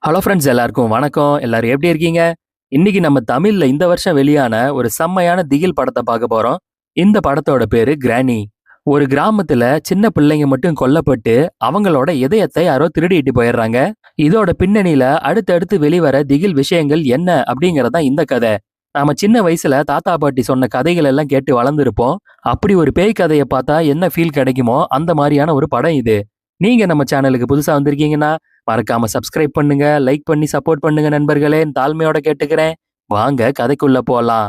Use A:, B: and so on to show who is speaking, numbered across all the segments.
A: Hello friends, எல்லாருக்கும் வணக்கம். எல்லாரும் எப்படி இருக்கீங்க? இன்னைக்கு நம்ம தமிழ்ல இந்த வருஷம் வெளியான ஒரு செம்மையான திகில் படத்தை பார்க்க போறோம். இந்த படத்தோட பேரு கிரானி. ஒரு கிராமத்துல சின்ன பிள்ளைங்க மட்டும் கொல்லப்பட்டு அவங்களோட இதயத்தை யாரோ திருடிட்டு போயிடுறாங்க. இதோட பின்னணியில அடுத்தடுத்து வெளிவர திகில் விஷயங்கள் என்ன அப்படிங்கறதா இந்த கதை. நாம சின்ன வயசுல தாத்தா பாட்டி சொன்ன கதைகள் எல்லாம் கேட்டு வளர்ந்துருப்போம். அப்படி ஒரு பேய் கதையை பார்த்தா என்ன ஃபீல் கிடைக்குமோ அந்த மாதிரியான ஒரு படம் இது. நீங்க நம்ம சேனலுக்கு புதுசா வந்திருக்கீங்கன்னா மறக்காம சப்ஸ்கிரைப் பண்ணுங்க, லைக் பண்ணி சப்போர்ட் பண்ணுங்க நண்பர்களே, தாழ்மையோட கேட்டுக்கிறேன். வாங்க கதைக்குள்ள போலாம்.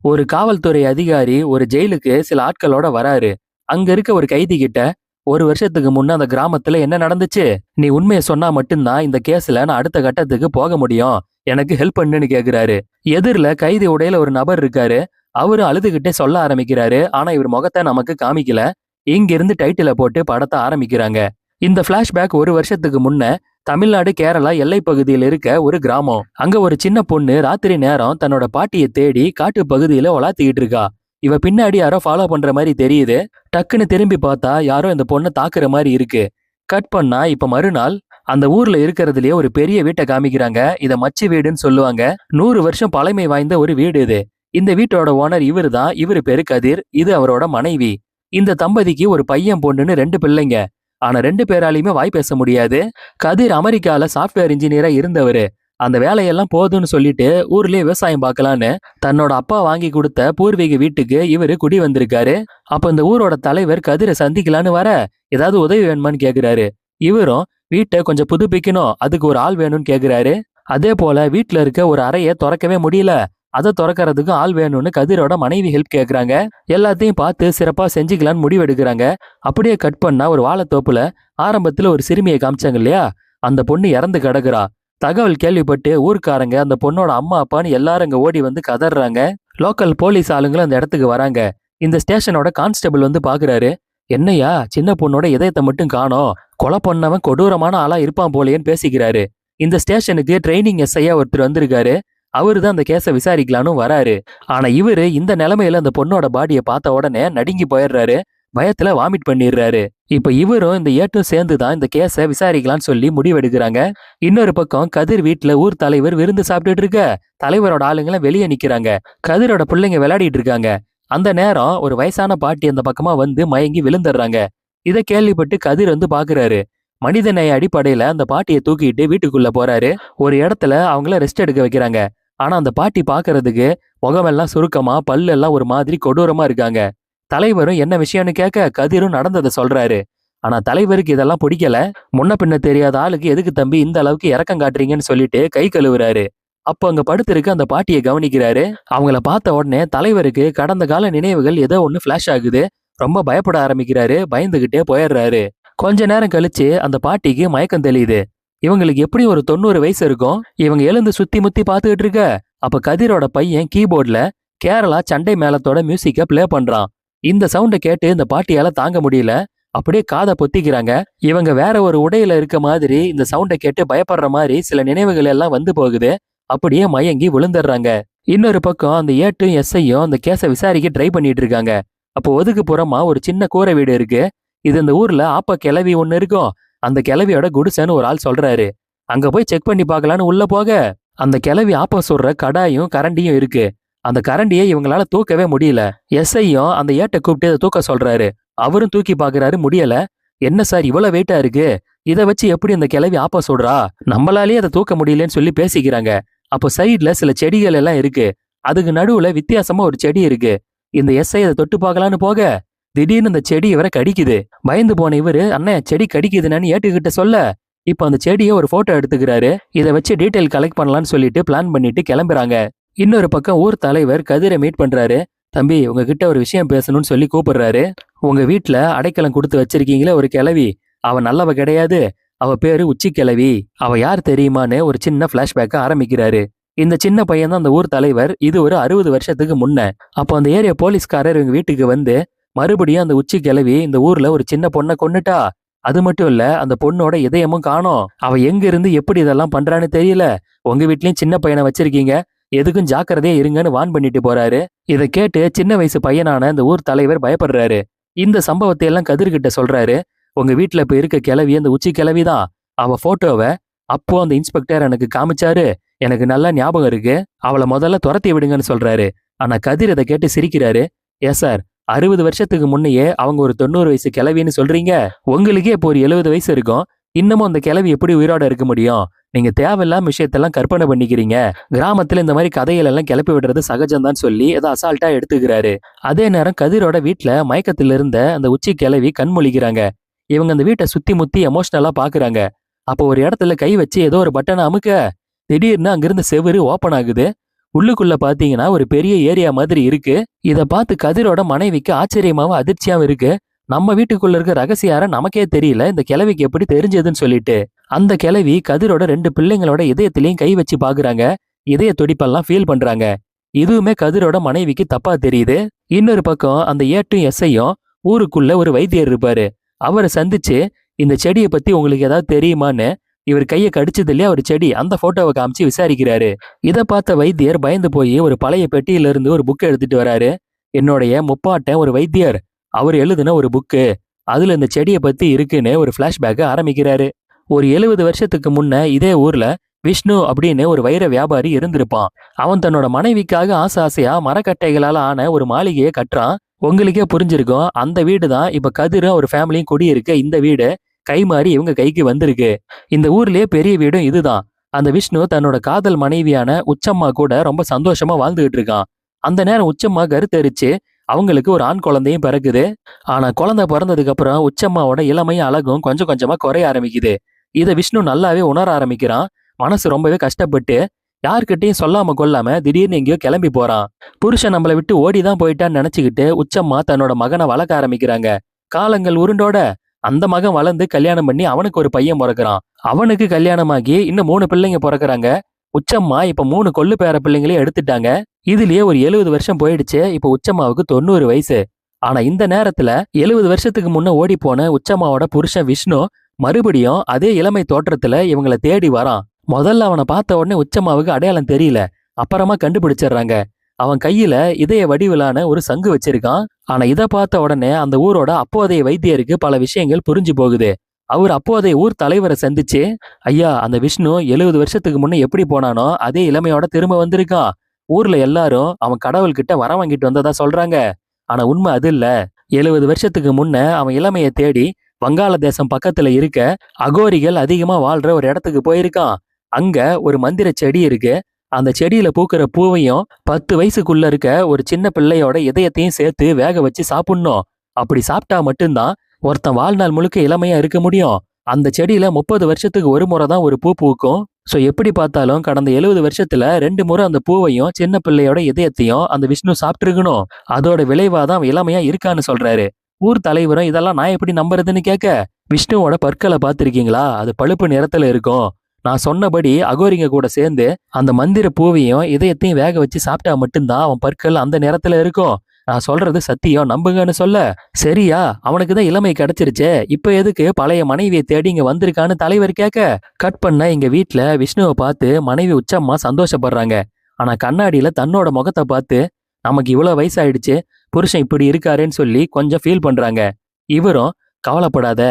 A: ஒரு காவல்துறை அதிகாரி ஒரு ஜெயிலுக்கு சில ஆட்களோட வராரு. அங்க இருக்க ஒரு கைதி கிட்ட, ஒரு வருஷத்துக்கு முன்ன அந்த கிராமத்துல என்ன நடந்துச்சு, நீ உண்மையை சொன்னா மட்டும்தான் இந்த கேஸ்ல நான் அடுத்த கட்டத்துக்கு போக முடியும், எனக்கு ஹெல்ப் பண்ணுன்னு கேக்குறாரு. எதிரில கைதி உடையில ஒரு நபர் இருக்காரு. அவரு அழுதுகிட்டே சொல்ல ஆரம்பிக்கிறாரு. ஆனா இவர் முகத்தை நமக்கு காமிக்கல. இங்க இருந்து டைட்டில போட்டு படத்தை ஆரம்பிக்கிறாங்க. இந்த பிளாஷ்பேக் ஒரு வருஷத்துக்கு முன்ன தமிழ்நாடு கேரளா எல்லை பகுதியில் இருக்க ஒரு கிராமம். அங்க ஒரு சின்ன பொண்ணு ராத்திரி நேரம் தன்னோட பாட்டியை தேடி காட்டு பகுதியில உலாத்திக்கிட்டு இருக்கா. இவ பின்னாடி யாரோ ஃபாலோ பண்ற மாதிரி தெரியுது. டக்குன்னு திரும்பி பார்த்தா யாரோ இந்த பொண்ணை தாக்குற மாதிரி இருக்கு. கட் பண்ணா இப்ப மறுநாள் அந்த ஊர்ல இருக்கிறதுலயே ஒரு பெரிய வீட்டை காமிக்கிறாங்க. இத மச்சி வீடுன்னு சொல்லுவாங்க. 100 வருஷம் பழமை வாய்ந்த ஒரு வீடு இது. இந்த வீட்டோட ஓனர் இவரு தான். இவரு பேரு கதிர். இது அவரோட மனைவி. இந்த தம்பதிக்கு ஒரு பையன் பொண்ணுன்னு 2 பிள்ளைங்க. ஆனா 2 பேராலையுமே வாய் பேச முடியாது. கதிர் அமெரிக்கால சாஃப்ட்வேர் இன்ஜினியரா இருந்தவரு. அந்த வேலையெல்லாம் போதும்னு சொல்லிட்டு ஊர்லயே விவசாயம் பார்க்கலான்னு தன்னோட அப்பா வாங்கி கொடுத்த பூர்வீக வீட்டுக்கு இவரு குடி வந்திருக்காரு. அப்ப இந்த ஊரோட தலைவர் கதிரை சந்திக்கலான்னு வர, ஏதாவது உதவி வேணுமான்னு கேக்குறாரு. இவரும் வீட்டை கொஞ்சம் புதுப்பிக்கணும், அதுக்கு ஒரு ஆள் வேணும்னு கேக்குறாரு. அதே போல வீட்டுல இருக்க ஒரு அறையை திறக்கவே முடியல, அதை திறக்கறதுக்கு ஆள் வேணும்னு கதிரோட மனைவி ஹெல்ப் கேக்குறாங்க. எல்லாத்தையும் பார்த்து சிறப்பா செஞ்சுக்கலான்னு முடிவெடுக்கிறாங்க. அப்படியே கட் பண்ணா ஒரு வாழைத்தோப்புல ஆரம்பத்துல ஒரு சிறுமியை காமிச்சாங்க இல்லையா, அந்த பொண்ணு இறந்து கிடக்குறா. தகவல் கேள்விப்பட்டு ஊர்க்காரங்க அந்த பொண்ணோட அம்மா அப்பான்னு எல்லாரும் அங்க ஓடி வந்து கதறாங்க. லோக்கல் போலீஸ் ஆளுங்களும் அந்த இடத்துக்கு வராங்க. இந்த ஸ்டேஷனோட கான்ஸ்டபிள் வந்து பாக்குறாரு. என்னையா சின்ன பொண்ணோட இதயத்தை மட்டும் காணோம், கொலை பண்ணவன் கொடூரமான ஆளா இருப்பான் போலேன்னு பேசிக்கிறாரு. இந்த ஸ்டேஷனுக்கு ட்ரைனிங் எஸ்ஐயா ஒருத்தர் வந்திருக்காரு. அவரு தான் அந்த கேஸை விசாரிக்கலான்னு வராரு. ஆனா இவரு இந்த நிலைமையில அந்த பொண்ணோட பாடியை பார்த்த உடனே நடுங்கி போயிடுறாரு. பயத்துல வாமிட் பண்ணிடுறாரு. இப்ப இவரும் இந்த ஏட்டும் சேர்ந்துதான் இந்த கேஸை விசாரிக்கலாம்னு சொல்லி முடிவெடுக்கிறாங்க. இன்னொரு பக்கம் கதிர் வீட்டுல ஊர் தலைவர் விருந்து சாப்பிட்டுட்டு இருக்க, தலைவரோட ஆளுங்களை வெளியே நிக்கிறாங்க. கதிரோட பிள்ளைங்க விளையாடிட்டு இருக்காங்க. அந்த நேரம் ஒரு வயசான பாட்டி அந்த பக்கமா வந்து மயங்கி விழுந்துடுறாங்க. இதை கேள்விப்பட்டு கதிர் வந்து பாக்குறாரு. மனிதநேய அடிப்படையில அந்த பாட்டியை தூக்கிட்டு வீட்டுக்குள்ள போறாரு. ஒரு இடத்துல அவங்கள ரெஸ்ட் எடுக்க வைக்கிறாங்க. ஆனா அந்த பாட்டி பாக்குறதுக்கு முகமெல்லாம் சுருக்கமா, பல்லு எல்லாம் ஒரு மாதிரி கொடூரமா இருக்காங்க. தலைவரும் என்ன விஷயம்னு கேட்க கதிரும் நடந்ததை சொல்றாரு. ஆனா தலைவருக்கு இதெல்லாம் பிடிக்கல. முன்ன பின்ன தெரியாத ஆளுக்கு எதுக்கு தம்பி இந்த அளவுக்கு இரக்கம் காட்டுறீங்கன்னு சொல்லிட்டு கை கழுவுறாரு. அப்போ அங்க படுத்திருக்க அந்த பாட்டியை கவனிக்கிறாரு. அவங்கள பார்த்த உடனே தலைவருக்கு கடந்த கால நினைவுகள் ஏதோ ஒண்ணு பிளாஷ் ஆகுது. ரொம்ப பயப்பட ஆரம்பிக்கிறாரு. பயந்துகிட்டே போயிடுறாரு. கொஞ்ச நேரம் கழிச்சு அந்த பாட்டிக்கு மயக்கம் தெளியுது. இவங்களுக்கு எப்படி ஒரு 90 வயசு இருக்கும். இவங்க எழுந்து சுத்தி முத்தி பாத்துக்கிட்டு இருக்க, அப்ப கதிரோட பையன் கீபோர்ட்ல கேரளா சண்டை மேளத்தோட மியூசிக்க பிளே பண்றான். இந்த சவுண்டை கேட்டு இந்த பாட்டியால தாங்க முடியல. அப்படியே காதை பொத்திக்கிறாங்க. இவங்க வேற ஒரு உடையில இருக்க மாதிரி இந்த சவுண்டை கேட்டு பயப்படுற மாதிரி சில நினைவுகள் எல்லாம் வந்து போகுது. அப்படியே மயங்கி விழுந்துடுறாங்க. இன்னொரு பக்கம் அந்த ஏட்டும் எஸ்ஐயும் அந்த கேஸை விசாரிக்க ட்ரை பண்ணிட்டு இருக்காங்க. அப்போ ஒதுக்கு புறமா ஒரு சின்ன கூரை வீடு இருக்கு. இது இந்த ஊர்ல ஆப்ப கிளவி ஒண்ணு இருக்கும். அந்த கிளவியோட குடிசைன்னு ஒரு ஆள் சொல்றாரு. அங்க போய் செக் பண்ணி பார்க்கலான்னு உள்ள போக, அந்த கிளவி ஆப்ப சுடுற கடாயும் கரண்டியும் இருக்கு. அந்த கரண்டியை இவங்களால தூக்கவே முடியல. எஸ்ஐயும் அந்த ஏட்டை கூப்பிட்டு அதை தூக்க சொல்றாரு. அவரும் தூக்கி பாக்குறாரு, முடியல. என்ன சார் இவ்வளவு வெயிட்டா இருக்கு, இதை வச்சு எப்படி அந்த கிளவி ஆப்ப சுடுறா, நம்மளாலேயே அதை தூக்க முடியலன்னு சொல்லி பேசிக்கிறாங்க. அப்போ சைட்ல சில செடிகள் எல்லாம் இருக்கு. அதுக்கு நடுவுல வித்தியாசமா ஒரு செடி இருக்கு. இந்த எஸ்ஐ அதை தொட்டு பார்க்கலான்னு போக, திடீர்னு அந்த செடி இவரை கடிக்குது. பயந்து போன இவரு, அண்ணன் செடி கடிக்குதுன்னு ஏட்டுக்கிட்ட சொல்ல, இப்ப அந்த செடியை ஒரு போட்டோ எடுத்துக்கிறாரு. இதை வச்சு டீட்டெயில் கலெக்ட் பண்ணலாம்னு சொல்லிட்டு பிளான் பண்ணிட்டு கிளம்புறாங்க. இன்னொரு பக்கம் ஊர் தலைவர் கதிரை மீட் பண்றாரு. தம்பி, உங்ககிட்ட ஒரு விஷயம் பேசணும்னு சொல்லி கூப்பிடுறாரு. உங்க வீட்டுல அடைக்கலம் கொடுத்து வச்சிருக்கீங்களே ஒரு கிழவி, அவ நல்லவ கிடையாது. அவ பேரு உச்சி கிழவி. அவ யார் தெரியுமான்னு ஒரு சின்ன பிளாஷ்பேக்க ஆரம்பிக்கிறாரு. இந்த சின்ன பையன் தான் அந்த ஊர் தலைவர். இது ஒரு 60 வருஷத்துக்கு முன்ன. அப்போ அந்த ஏரியா போலீஸ்காரர் இவங்க வீட்டுக்கு வந்து, மறுபடியும் அந்த உச்சி கிழவி இந்த ஊர்ல ஒரு சின்ன பொண்ணை கொன்னுட்டா. அது மட்டும் இல்ல, அந்த பொண்ணோட இதயமும் காணோம். அவ எங்க இருந்து எப்படி இதெல்லாம் பண்றான்னு தெரியல. உங்க வீட்லயும் சின்ன பையனை வச்சிருக்கீங்க, எதுக்கும் ஜாக்கிரதையா இருங்கன்னு வான் பண்ணிட்டு போறாரு. இதை கேட்டு சின்ன வயசு பையனான அந்த ஊர் தலைவர் பயப்படுறாரு. இந்த சம்பவத்தை எல்லாம் கதிர்கிட்ட சொல்றாரு. உங்க வீட்டுல இப்ப இருக்க கிளவி அந்த உச்சி கிளவிதான். அவ போட்டோவை அப்போ அந்த இன்ஸ்பெக்டர் எனக்கு காமிச்சாரு. எனக்கு நல்லா ஞாபகம் இருக்கு. அவளை முதல்ல துரத்தி விடுங்கன்னு சொல்றாரு. ஆனா கதிர் இதை கேட்டு சிரிக்கிறாரு. ஏன் சார், 60 வருஷத்துக்கு முன்னையே அவங்க ஒரு 90 வயசு கிழவின்னு சொல்றீங்க? உங்களுக்கே இப்போ ஒரு 70 வயசு இருக்கும். இன்னமும் அந்த கிழவி எப்படி உயிரோட இருக்க முடியும்? நீங்க தேவையில்லாம விஷயத்தெல்லாம் கற்பனை பண்ணிக்கிறீங்க. கிராமத்துல இந்த மாதிரி கதைகள் எல்லாம் கிளப்பி விடுறது சகஜம்தான் சொல்லி ஏதோ அசால்ட்டா எடுத்துக்கிறாரு. அதே நேரம் கதிரோட வீட்டுல மயக்கத்துல இருந்த அந்த உச்சி கிழவி கண் முழிக்கிறாங்க. இவங்க அந்த வீட்டை சுத்தி முத்தி எமோஷனலா பாக்குறாங்க. அப்போ ஒரு இடத்துல கை வச்சு ஏதோ ஒரு பட்டனை அமுக்க திடீர்னு அங்கிருந்து செவுரு ஓபன் ஆகுது. உள்ளுக்குள்ள பாத்தீங்கன்னா ஒரு பெரிய ஏரியா மாதிரி இருக்கு. இத பார்த்து கதிரோட மனைவிக்கு ஆச்சரியமாவும் அதிர்ச்சியாவும் இருக்கு. நம்ம வீட்டுக்குள்ள இருக்க ரகசியாரம் நமக்கே தெரியல, இந்த கிழவிக்கு எப்படி தெரிஞ்சதுன்னு சொல்லிட்டு அந்த கிழவி கதிரோட 2 பிள்ளைங்களோட இதயத்திலையும் கை வச்சு பாக்குறாங்க. இதய துடிப்பெல்லாம் ஃபீல் பண்றாங்க. இதுவுமே கதிரோட மனைவிக்கு தப்பா தெரியுது. இன்னொரு பக்கம் அந்த ஏட்டும் எஸ்ஐயும் ஊருக்குள்ள ஒரு வைத்தியர் இருப்பாரு. அவரை சந்திச்சு இந்த செடியை பத்தி உங்களுக்கு ஏதாவது தெரியுமான்னு இவர் கையை கடிச்சது இல்லையா ஒரு செடி, அந்த போட்டோவை காமிச்சு விசாரிக்கிறாரு. இதை பார்த்த வைத்தியர் பயந்து போய் ஒரு பழைய பெட்டியில இருந்து ஒரு புக் எடுத்துட்டு வராரு. என்னுடைய முப்பாட்டன் ஒரு வைத்தியர், அவர் எழுதின ஒரு புக்கு, அதுல இந்த செடியை பத்தி இருக்குன்னு ஒரு பிளாஷ்பேக் ஆரம்பிக்கிறாரு. ஒரு 70 வருஷத்துக்கு முன்ன இதே ஊர்ல விஷ்ணு அப்படின்னு ஒரு வைர வியாபாரி இருந்திருப்பான். அவன் தன்னோட மனைவிக்காக ஆசை ஆசையா மரக்கட்டைகளால ஆன ஒரு மாளிகையை கட்டுறான். உங்களுக்கே புரிஞ்சிருக்கும், அந்த வீடு தான் இப்ப கதிரும் ஒரு ஃபேமிலியும் குடியிருக்க இந்த வீடு கை மாறி இவங்க கைக்கு வந்திருக்கு. இந்த ஊர்லயே பெரிய வீடும் இதுதான். அந்த விஷ்ணு தன்னோட காதல் மனைவியான உச்சம்மா கூட ரொம்ப சந்தோஷமா வாழ்ந்துகிட்டு இருக்கான். அந்த நேரம் உச்சம்மா கருத்தரிச்சு அவங்களுக்கு ஒரு ஆண் குழந்தையும் பிறக்குது. ஆனா குழந்தை பிறந்ததுக்கு அப்புறம் உச்சம்மாவோட இளமையும் அழகும் கொஞ்சம் கொஞ்சமா குறைய ஆரம்பிக்குது. இதை விஷ்ணு நல்லாவே உணர ஆரம்பிக்கிறான். மனசு ரொம்பவே கஷ்டப்பட்டு யார்கிட்டையும் சொல்லாம கொள்ளாம திடீர்னு எங்கேயோ கிளம்பி போறான். புருஷன் நம்மளை விட்டு ஓடிதான் போயிட்டான்னு நினைச்சுக்கிட்டு உச்சம்மா தன்னோட மகனை வளர்க்க ஆரம்பிக்கிறாங்க. காலங்கள் உருண்டோட அந்த மகன் வளர்ந்து கல்யாணம் பண்ணி அவனுக்கு ஒரு பையன் பிறக்கிறான். அவனுக்கு கல்யாணமாகி இன்னும் 3 பிள்ளைங்க பிறக்கிறாங்க. உச்சம்மா இப்ப 3 கொள்ளு பேர பிள்ளைங்களையும் எடுத்துட்டாங்க. இதுலயே ஒரு 70 வருஷம் போயிடுச்சு. இப்ப உச்சம்மாவுக்கு 90 வயசு. ஆனா இந்த நேரத்துல 70 வருஷத்துக்கு முன்ன ஓடி போன உச்சம்மாவோட புருஷன் விஷ்ணு மறுபடியும் அதே இளமை தோற்றத்துல இவங்களை தேடி வரான். முதல்ல அவனை பார்த்த உடனே உச்சம்மாவுக்கு அடையாளம் தெரியல. அப்புறமா கண்டுபிடிச்சிடுறாங்க. அவன் கையில இதய வடிவிலான ஒரு சங்கு வச்சிருக்கான். ஆனா இதை பார்த்த உடனே அந்த ஊரோட அப்போதைய வைத்தியருக்கு பல விஷயங்கள் புரிஞ்சு போகுது. அவர் அப்போதைய ஊர் தலைவரை சந்திச்சு, ஐயா, அந்த விஷ்ணு 70 வருஷத்துக்கு முன்ன எப்படி போனானோ அதே இளமையோட திரும்ப வந்திருக்கான். ஊர்ல எல்லாரும் அவன் கடவுள்கிட்ட வர வாங்கிட்டு வந்ததா சொல்றாங்க. ஆனா உண்மை அது இல்ல. 70 வருஷத்துக்கு முன்ன அவன் இளமையை தேடி வங்காளதேசம் பக்கத்துல இருக்க அகோரிகள் அதிகமா வாழ்ற ஒரு இடத்துக்கு போயிருக்கான். அங்க ஒரு மந்திர செடி இருக்கு. அந்த செடியில பூக்கிற பூவையும் 10 வயசுக்குள்ள இருக்க ஒரு சின்ன பிள்ளையோட இதயத்தையும் சேர்த்து வேக வச்சு சாப்பிடணும். அப்படி சாப்பிட்டா மட்டும்தான் ஒருத்தன் வாழ்நாள் முழுக்க இளமையா இருக்க முடியும். அந்த செடியில 30 வருஷத்துக்கு ஒரு முறை தான் ஒரு பூ பூக்கும். சோ எப்படி பார்த்தாலும் கடந்த 70 வருஷத்துல 2 முறை அந்த பூவையும் சின்ன பிள்ளையோட இதயத்தையும் அந்த விஷ்ணு சாப்பிட்டுருக்கணும். அதோட விளைவாதான் இளமையா இருக்கான்னு சொல்றாரு. ஊர் தலைவரும் இதெல்லாம் நான் எப்படி நம்புறதுன்னு கேட்க, விஷ்ணுவோட பற்களை பார்த்திருக்கீங்களா? அது பழுப்பு நிறத்துல இருக்கும். நான் சொன்னபடி அகோரிங்க கூட சேர்ந்து அந்த மந்திர பூவையும் இதயத்தையும் வேக வச்சு சாப்பிட்டா மட்டும்தான் அவன் பற்கள் அந்த நிறத்துல இருக்கும். நான் சொல்றது சத்தியம், நம்புங்கன்னு சொல்ல, சரியா, அவனுக்கு தான் இளமை கிடைச்சிருச்சே, இப்ப எதுக்கு பழைய மனைவியை தேடி இங்க வந்திருக்கான்னு தலைவர் கேட்க, கட் பண்ண இங்க வீட்டுல விஷ்ணுவை பார்த்து மனைவி உச்சம்மா சந்தோஷப்படுறாங்க. ஆனா கண்ணாடியில தன்னோட முகத்தை பார்த்து நமக்கு இவ்வளவு வயசாயிடுச்சு, புருஷன் இப்படி இருக்காருன்னு சொல்லி கொஞ்சம் ஃபீல் பண்றாங்க. இவரும் கவலைப்படாத,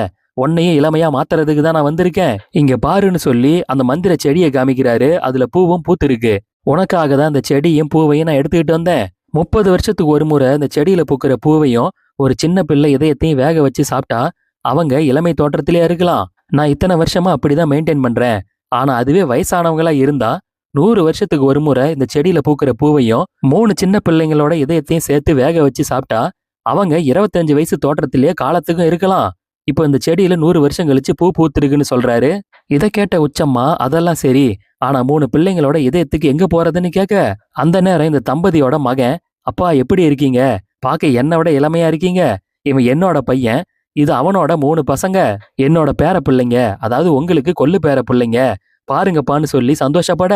A: உன்னையும் இளமையா மாத்துறதுக்கு தான் நான் வந்திருக்கேன், இங்க பாருன்னு சொல்லி அந்த மந்திர செடியை காமிக்கிறாரு. அதுல பூவும் பூத்திருக்கு. உனக்காக தான் அந்த செடியும் பூவையும் நான் எடுத்துக்கிட்டு வந்தேன். 30 வருஷத்துக்கு ஒரு முறை இந்த செடியில பூக்கிற பூவையும் ஒரு சின்ன பிள்ளை இதயத்தையும் வேக வச்சு சாப்பிட்டா அவங்க இளமை தோற்றத்திலே இருக்கலாம். நான் இத்தனை வருஷமா அப்படிதான் மெயின்டைன் பண்றேன். ஆனா அதுவே வயசானவங்களா இருந்தா 100 வருஷத்துக்கு ஒரு முறை இந்த செடியில பூக்கிற பூவையும் 3 சின்ன பிள்ளைங்களோட இதயத்தையும் சேர்த்து வேக வச்சு சாப்பிட்டா அவங்க 25 வயசு தோற்றத்திலேயே காலத்துக்கும் இருக்கலாம். இப்போ இந்த செடியில 100 வருஷம் கழிச்சு பூ பூத்திருக்குன்னு சொல்றாரு. இதை கேட்ட உச்சம்மா, அதெல்லாம் சரி, ஆனா 3 பிள்ளைங்களோட இதயத்துக்கு எங்க போறதுன்னு கேட்க, அந்த நேரம் இந்த தம்பதியோட மகன், அப்பா எப்படி இருக்கீங்க? பார்க்க என்னை விட இளமையா இருக்கீங்க. இவன் என்னோட பையன், இது அவனோட 3 பசங்க, என்னோட பேர பிள்ளைங்க, அதாவது உங்களுக்கு கொள்ளு பேர பிள்ளைங்க, பாருங்கப்பான்னு சொல்லி சந்தோஷப்பட,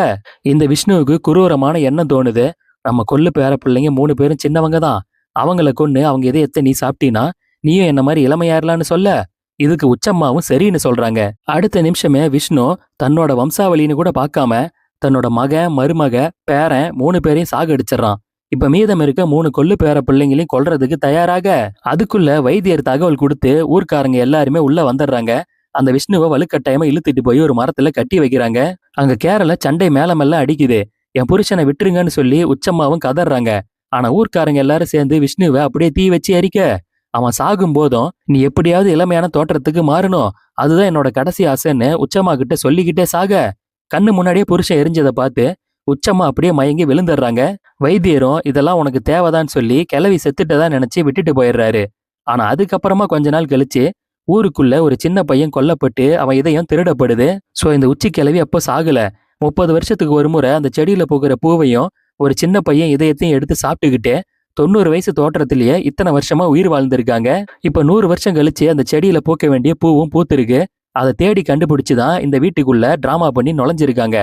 A: இந்த விஷ்ணுவுக்கு குரூரமான எண்ணம் தோணுது. நம்ம கொள்ளு பேர பிள்ளைங்க 3 பேரும் சின்னவங்க தான், அவங்கள கொன்னு அவங்க இதயத்தை நீ சாப்பிட்டீனா நீயும் என்ன மாதிரி இளமையாரலான்னு சொல்ல, இதுக்கு உச்சம்மாவும் சரின்னு சொல்றாங்க. அடுத்த நிமிஷமே விஷ்ணு தன்னோட வம்சாவளின்னு கூட பார்க்காம தன்னோட மகன், மருமக, பேரன் 3 பேரையும் சாகடிச்சிடறான். இப்ப மீதம் இருக்க 3 கொள்ளு பேர பிள்ளைங்களையும் கொல்றதுக்கு தயாராக, அதுக்குள்ள வைத்தியர் தகவல் கொடுத்து ஊர்க்காரங்க எல்லாருமே உள்ள வந்துடுறாங்க. அந்த விஷ்ணுவை வலுக்கட்டாயமா இழுத்துட்டு போய் ஒரு மரத்துல கட்டி வைக்கிறாங்க. அங்க கேரள சண்டை மேல அடிக்குது. என் புருஷனை விட்டுருங்கன்னு சொல்லி உச்சம்மாவும் கதறாங்க. ஆனா ஊர்க்காரங்க எல்லாரும் சேர்ந்து விஷ்ணுவை அப்படியே தீ வச்சு எரிக்க, அவன் சாகும் போதும் நீ எப்படியாவது இளமையான தோற்றத்துக்கு மாறணும், அதுதான் என்னோட கடைசி ஆசைன்னு உச்சம்மா கிட்ட சொல்லிக்கிட்டே சாக, கண்ணு முன்னாடியே புருஷன் எரிஞ்சதை பார்த்து உச்சம்மா அப்படியே மயங்கி விழுந்துடுறாங்க. வைத்தியரும் இதெல்லாம் உனக்கு தேவைதான்னு சொல்லி கிளவி செத்துட்டதா நினைச்சு விட்டுட்டு போயிடுறாரு. ஆனா அதுக்கப்புறமா கொஞ்ச நாள் கழிச்சு ஊருக்குள்ள ஒரு சின்ன பையன் கொல்லப்பட்டு அவன் இதயம் திருடப்படுது. சோ இந்த உச்சி கிளவி அப்போ சாகல. 30 வருஷத்துக்கு ஒரு முறை அந்த செடியில பூக்கிற பூவையும் ஒரு சின்ன பையன் இதயத்தையும் எடுத்து சாப்பிட்டுக்கிட்டே 90 வயசு தோற்றத்திலேயே இத்தனை வருஷமா உயிர் வாழ்ந்திருக்காங்க. இப்ப 100 வருஷம் கழிச்சு அந்த செடியில பூக்க வேண்டிய பூவும் பூத்திருக்கு. அதை தேடி கண்டுபிடிச்சுதான் இந்த வீட்டுக்குள்ள டிராமா பண்ணி நுழைஞ்சிருக்காங்க.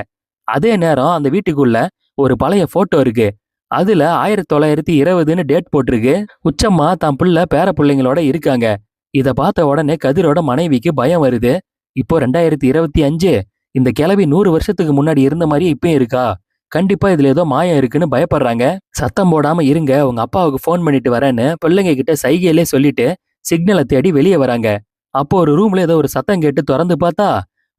A: அதே நேரம் அந்த வீட்டுக்குள்ள ஒரு பழைய போட்டோ இருக்கு. அதுல 1920ன்னு டேட் போட்டிருக்கு. உச்சம்மா தான் புள்ள பேர பிள்ளைங்களோட இருக்காங்க. இத பார்த்த உடனே கதிரோட மனைவிக்கு பயம் வருது. இப்போ 2025, இந்த கிழவி 100 வருஷத்துக்கு முன்னாடி இருந்த மாதிரியே இப்பயும் இருக்கா? கண்டிப்பா இதுல ஏதோ மாயம் இருக்குன்னு பயப்படுறாங்க. சத்தம் போடாம இருங்க, உங்க அப்பாவுக்கு போன் பண்ணிட்டு வரேன்னு பிள்ளைங்க கிட்ட சைகையிலே சொல்லிட்டு சிக்னலை தேடி வெளியே வராங்க. அப்போ ஒரு ரூம்ல ஏதோ ஒரு சத்தம் கேட்டு திறந்து பார்த்தா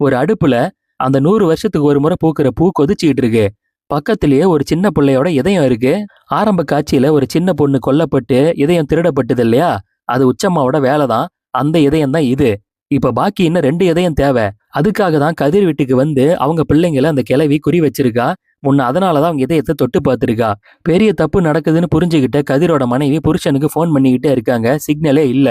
A: ஒரு அடுப்புல அந்த 100 வருஷத்துக்கு ஒரு முறை பூக்கிற பூ கொதிச்சுக்கிட்டு இருக்கு. பக்கத்திலேயே ஒரு சின்ன பிள்ளையோட இதயம் இருக்கு. ஆரம்ப காட்சியில ஒரு சின்ன பொண்ணு கொல்லப்பட்டு இதயம் திருடப்பட்டது இல்லையா, அது உச்சம்மாவோட வேலைதான். அந்த இதயம் தான் இது. இப்ப பாக்கி இன்னும் 2 இதயம் தேவை. அதுக்காக தான் கதிர் வீட்டுக்கு வந்து அவங்க பிள்ளைங்களை அந்த கிழவி குறி வச்சிருக்கா. முன்ன அதனாலதான் அவங்க இதயத்தை தொட்டு பார்த்திருக்கா. பெரிய தப்பு நடக்குதுன்னு புரிஞ்சுக்கிட்ட கதிரோட மனைவி புருஷனுக்கு போன் பண்ணிக்கிட்டே இருக்காங்க. சிக்னலே இல்ல.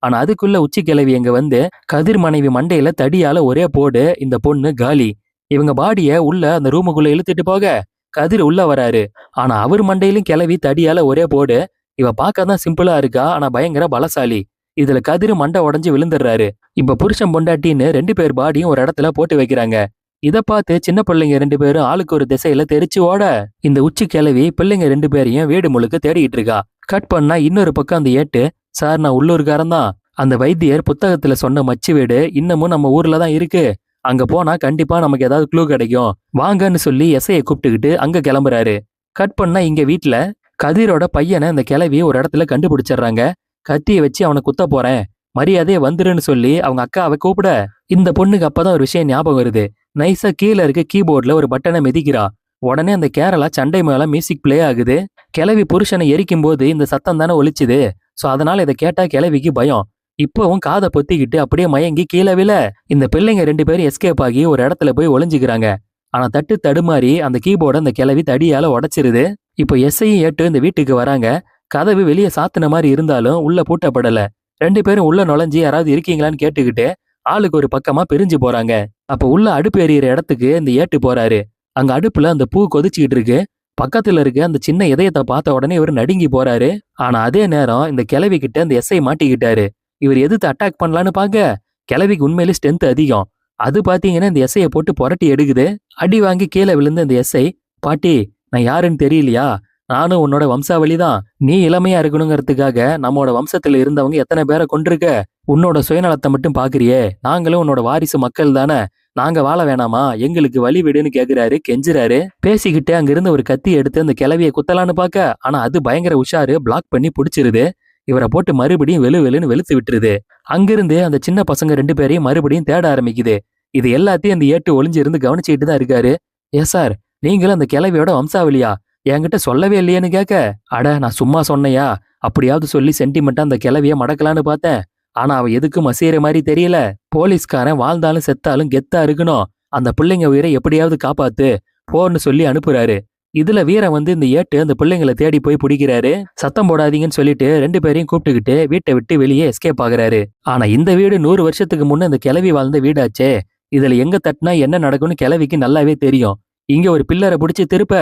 A: ஆனா அதுக்குள்ள உச்சி கிழவி எங்க வந்து கதிர் மனைவி மண்டையில தடியால ஒரே போடு. இந்த பொண்ணு காலி. இவங்க பாடிய உள்ள அந்த ரூமுக்குள்ள இழுத்துட்டு போக கதிர் உள்ள வராரு. ஆனா அவர் மண்டையிலும் கிளவி தடியால ஒரே போடு. இவ பார்க்கதான் சிம்பிளா இருக்கா, ஆனா பயங்கர பலசாலி. இதுல கதிர் மண்டை உடஞ்சு விழுந்துடுறாரு. இப்ப புருஷன் பொண்டாட்டின்னு 2 பேர் பாடியும் ஒரு இடத்துல போட்டு வைக்கிறாங்க. இத பார்த்து சின்ன பிள்ளைங்க 2 பேரும் ஆளுக்கு ஒரு திசையில தெரிச்சு ஓட, இந்த உச்சி கிளவி பிள்ளைங்க 2 பேரையும் வீடு முழுக்க தேடிட்டு இருக்கா. கட் பண்ணா இன்னொரு பக்கம் அந்த ஏட்டு, சார் நான் உள்ளூர்காரன் தான். அந்த வைத்தியர் புத்தகத்துல சொன்ன மச்சு வீடு இன்னமும் நம்ம ஊர்ல தான் இருக்கு. அங்க போனா கண்டிப்பா நமக்கு ஏதாவது க்ளூ கிடைக்கும், வாங்கன்னு சொல்லி எஸ்ஐயை கூப்பிட்டுக்கிட்டு அங்க கிளம்புறாரு. கட் பண்ணா இங்க வீட்டுல கதிரோட பையனை அந்த கிளவி ஒரு இடத்துல கண்டுபிடிச்சிடுறாங்க. கத்தியை வச்சு அவனை குத்த போறேன், மரியாதையை வந்துருன்னு சொல்லி அவங்க அக்காவை கூப்பிட, இந்த பொண்ணுக்கு அப்பதான் ஒரு விஷயம் ஞாபகம் வருது. நைஸா கீழே இருக்க கீபோர்ட்ல ஒரு பட்டனை மிதிக்கிறா. உடனே அந்த கேரளா சண்டை மேல மியூசிக் பிளே ஆகுது. கிளவி புருஷனை எரிக்கும் போது இந்த சத்தம் தானே ஒலிச்சுது. சோ அதனால இதை கேட்டா கிளவிக்கு பயம். இப்பவும் காதை பொத்திக்கிட்டு அப்படியே மயங்கி கீழே விழ, இந்த பிள்ளைங்க 2 பேரும் எஸ்கேப் ஆகி ஒரு இடத்துல போய் ஒளிஞ்சுக்கிறாங்க. ஆனா தட்டு தடுமாறி அந்த கீபோர்டை அந்த கிளவி தடியால உடைச்சிருது. இப்போ எஸ்ஐயும் ஏட்டு இந்த வீட்டுக்கு வராங்க. கதவு வெளியே சாத்தின மாதிரி இருந்தாலும் உள்ள பூட்டப்படல. 2 பேரும் உள்ள நுழைஞ்சு யாராவது இருக்கீங்களான்னு கேட்டுக்கிட்டு ஆளுக்கு ஒரு பக்கமா பிரிஞ்சு போறாங்க. அப்ப உள்ள அடுப்பு எறிகிற இடத்துக்கு இந்த ஏட்டு போறாரு. அங்க அடுப்புல அந்த பூ கொதிச்சுக்கிட்டு இருக்கு. பக்கத்துல இருக்க அந்த சின்ன இதயத்தை பார்த்த உடனே இவர் நடுங்கி போறாரு. ஆனா அதே நேரம் இந்த கிளவி கிட்ட அந்த எஸ்ஐ மாட்டிக்கிட்டாரு. இவர் எதிர்த்து அட்டாக் பண்ணலான்னு பாக்க கிளவிக்கு உண்மையிலே ஸ்ட்ரென்த் அதிகம். அது பாத்தீங்கன்னா இந்த எஸ்ஐயை போட்டு புரட்டி எடுக்குது. அடி வாங்கி கீழே விழுந்த இந்த எஸ்ஐ, பாட்டி நான் யாருன்னு தெரியலையா, நானும் உன்னோட வம்சாவளி தான். நீ இளமையா இருக்கணுங்கிறதுக்காக நம்மோட வம்சத்துல இருந்தவங்க எத்தனை பேரை கொண்டிருக்க, உன்னோட சுயநலத்தை மட்டும் பாக்குறியே, நாங்களும் உன்னோட வாரிசு மக்கள் தானே, நாங்க வாழ வேணாமா, எங்களுக்கு வழி விடுன்னு கேக்குறாரு, கெஞ்சுறாரு. பேசிக்கிட்டு அங்கிருந்து ஒரு கத்தி எடுத்து அந்த கிளவியை குத்தலான்னு பாக்க, ஆனா அது பயங்கர உஷாரு, பிளாக் பண்ணி பிடிச்சிருது. இவரை போட்டு மறுபடியும் வெளுன்னு வெளுத்து விட்டுருது. அங்கிருந்து அந்த சின்ன பசங்க 2 பேரையும் மறுபடியும் தேட ஆரம்பிக்குது. இது எல்லாத்தையும் அந்த ஏட்டு ஒளிஞ்சிருந்து கவனிச்சுக்கிட்டு தான் இருக்காரு. ஏ சார், நீங்களும் அந்த கிளவியோட வம்சாவளியா, என்கிட்ட சொல்லவே இல்லையேன்னு கேட்க, அட நான் சும்மா சொன்னையா, அப்படியாவது சொல்லி சென்டிமெண்டா அந்த கிளவிய மடக்கலான்னு பார்த்தேன். ஆனா அவ எதுக்கும் மசீர மாதிரி தெரியல. போலீஸ்காரன் வாழ்ந்தாலும் செத்தாலும் கெத்தா இருக்கணும், அந்த பிள்ளைங்க உயிரை எப்படியாவது காப்பாத்து போன்னு சொல்லி அனுப்புறாரு. இதுல வீரன் வந்து இந்த ஏட்டு அந்த பிள்ளைங்களை தேடி போய் பிடிக்கிறாரு. சத்தம் போடாதீங்கன்னு சொல்லிட்டு 2 பேரையும் கூப்பிட்டுக்கிட்டு வீட்டை விட்டு வெளியே எஸ்கேப் ஆகுறாரு. ஆனா இந்த வீடு 100 வருஷத்துக்கு முன்ன இந்த கிளவி வாழ்ந்த வீடாச்சே. இதுல எங்க தட்டினா என்ன நடக்கும்னு கிளவிக்கு நல்லாவே தெரியும். இங்க ஒரு பில்லரை பிடிச்சி திருப்ப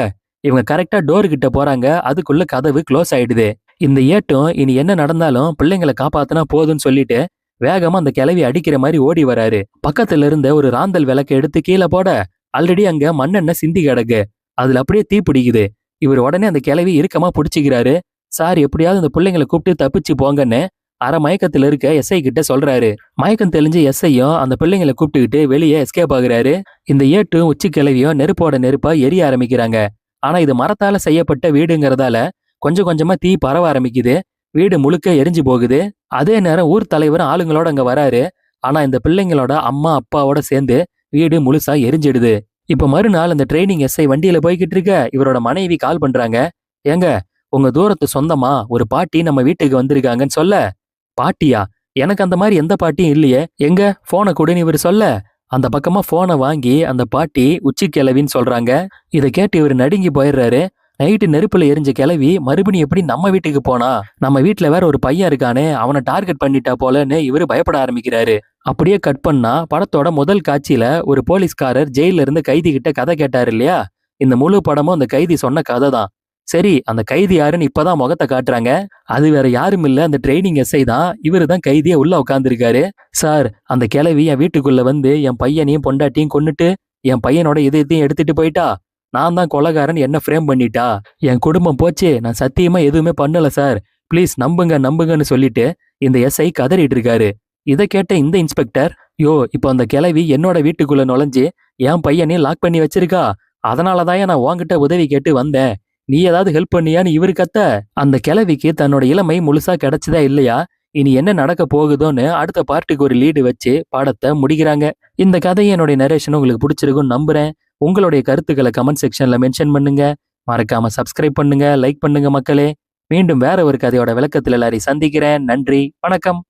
A: இவங்க கரெக்டா டோர் கிட்ட போறாங்க. அதுக்குள்ள கதவு க்ளோஸ் ஆயிடுது. இந்த ஏட்டும் இனி என்ன நடந்தாலும் பிள்ளைங்களை காப்பாத்தினா போதும்னு சொல்லிட்டு வேகமா அந்த கிளவி அடிக்கிற மாதிரி ஓடி வராரு. பக்கத்துல இருந்த ஒரு ராந்தல் விளக்க எடுத்து கீழே போட ஆல்ரெடி அங்க மண்ணெண்ணெய் சிந்தி கிடக்கு. அதுல அப்படியே தீ பிடிக்குது. இவர் உடனே அந்த கிளவி இறுக்கமா பிடிச்சிக்கிறாரு. சார் எப்படியாவது அந்த பிள்ளைங்களை கூப்பிட்டு தப்பிச்சு போங்கன்னு அரை மயக்கத்துல இருக்க எஸ்ஐ கிட்ட சொல்றாரு. மயக்கம் தெளிஞ்சு எஸ்ஐயும் அந்த பிள்ளைங்களை கூப்பிட்டுக்கிட்டு வெளியே எஸ்கேப் ஆகுறாரு. இந்த ஏட்டும் உச்சி கிளவியும் நெருப்போட நெருப்பா எரிய ஆரம்பிக்கிறாங்க. ஆனா இது மரத்தால செய்யப்பட்ட வீடுங்கிறதால கொஞ்சம் கொஞ்சமா தீ பரவ ஆரம்பிக்குது. வீடு முழுக்க எரிஞ்சு போகுது. அதே நேரம் ஊர் தலைவர் ஆளுங்களோட அங்க வராரு. ஆனா இந்த பிள்ளைங்களோட அம்மா அப்பாவோட சேர்ந்து வீடு முழுசா எரிஞ்சிடுது. இப்ப மறுநாள் அந்த ட்ரைனிங் எஸ்ஐ வண்டியில போய்கிட்டு இருக்க இவரோட மனைவி கால் பண்றாங்க. ஏங்க, உங்க தூரத்து சொந்தமா ஒரு பாட்டி நம்ம வீட்டுக்கு வந்திருக்காங்கன்னு சொல்ல. பாட்டியா? எனக்கு அந்த மாதிரி எந்த பாட்டியும் இல்லையே, எங்க போனை கொடுன்னு இவர் சொல்ல, அந்த பக்கமா போனை வாங்கி அந்த பாட்டி உச்சி கிளவின்னு சொல்றாங்க. இதை கேட்டு இவர் நடுங்கி போயிடுறாரு. நைட்டு நெருப்புல எரிஞ்ச கிளவி மறுபடியும் எப்படி நம்ம வீட்டுக்கு போனா? நம்ம வீட்டுல வேற ஒரு பையன் இருக்கானே, அவனை டார்கெட் பண்ணிட்டா போலன்னு இவரு பயப்பட ஆரம்பிக்கிறாரு. அப்படியே கட் பண்ணா படத்தோட முதல் காட்சியில ஒரு போலீஸ்காரர் ஜெயில இருந்து கைதி கிட்ட கதை கேட்டாரு இல்லையா? இந்த முழு படமும் அந்த கைதி சொன்ன கதை தான். சரி, அந்த கைதி யாருன்னு இப்பதான் முகத்தை காட்டுறாங்க. அது வேற யாரும் இல்ல, அந்த ட்ரைனிங் எஸ்ஐ தான். இவரு தான் கைதியா உள்ள உட்காந்துருக்காரு. சார், அந்த கிழவி என் வீட்டுக்குள்ள வந்து என் பையனையும் பொண்டாட்டியும் கொன்னுட்டு என் பையனோட இதயத்தையும் எடுத்துட்டு போயிட்டா. நான் தான் கொலைகாரன், என்ன ஃப்ரேம் பண்ணிட்டா. என் குடும்பம் போச்சு. நான் சத்தியமா எதுவுமே பண்ணல சார். ப்ளீஸ் நம்புங்க நம்புங்கன்னு சொல்லிட்டு இந்த எஸ்ஐ கதறிட்டு இருக்காரு. இதை கேட்ட இந்த இன்ஸ்பெக்டர், யோ, இப்போ அந்த கிழவி என்னோட வீட்டுக்குள்ள நுழைஞ்சு என் பையனையும் லாக் பண்ணி வச்சிருக்கா. அதனாலதான் நான் உன்கிட்ட உதவி கேட்டு வந்தேன். நீ ஏதாவது ஹெல்ப் பண்ணியான்னு இவரு கத்த. அந்த கிழவிக்கு தன்னோட இளமை முழுசா கிடைச்சதா இல்லையா? இனி என்ன நடக்க போகுதோன்னு அடுத்த பார்ட்டுக்கு ஒரு லீடு வச்சு படத்தை முடிக்கிறாங்க. இந்த கதையை என்னுடைய நரேஷன் உங்களுக்கு பிடிச்சிருக்கும்னு நம்புறேன். உங்களுடைய கருத்துக்களை கமெண்ட் செக்ஷன்ல மென்ஷன் பண்ணுங்க. மறக்காம சப்ஸ்கிரைப் பண்ணுங்க, லைக் பண்ணுங்க மக்களே. மீண்டும் வேற ஒரு கதையோட விளக்கத்தில் எல்லாரையும் சந்திக்கிறேன். நன்றி, வணக்கம்.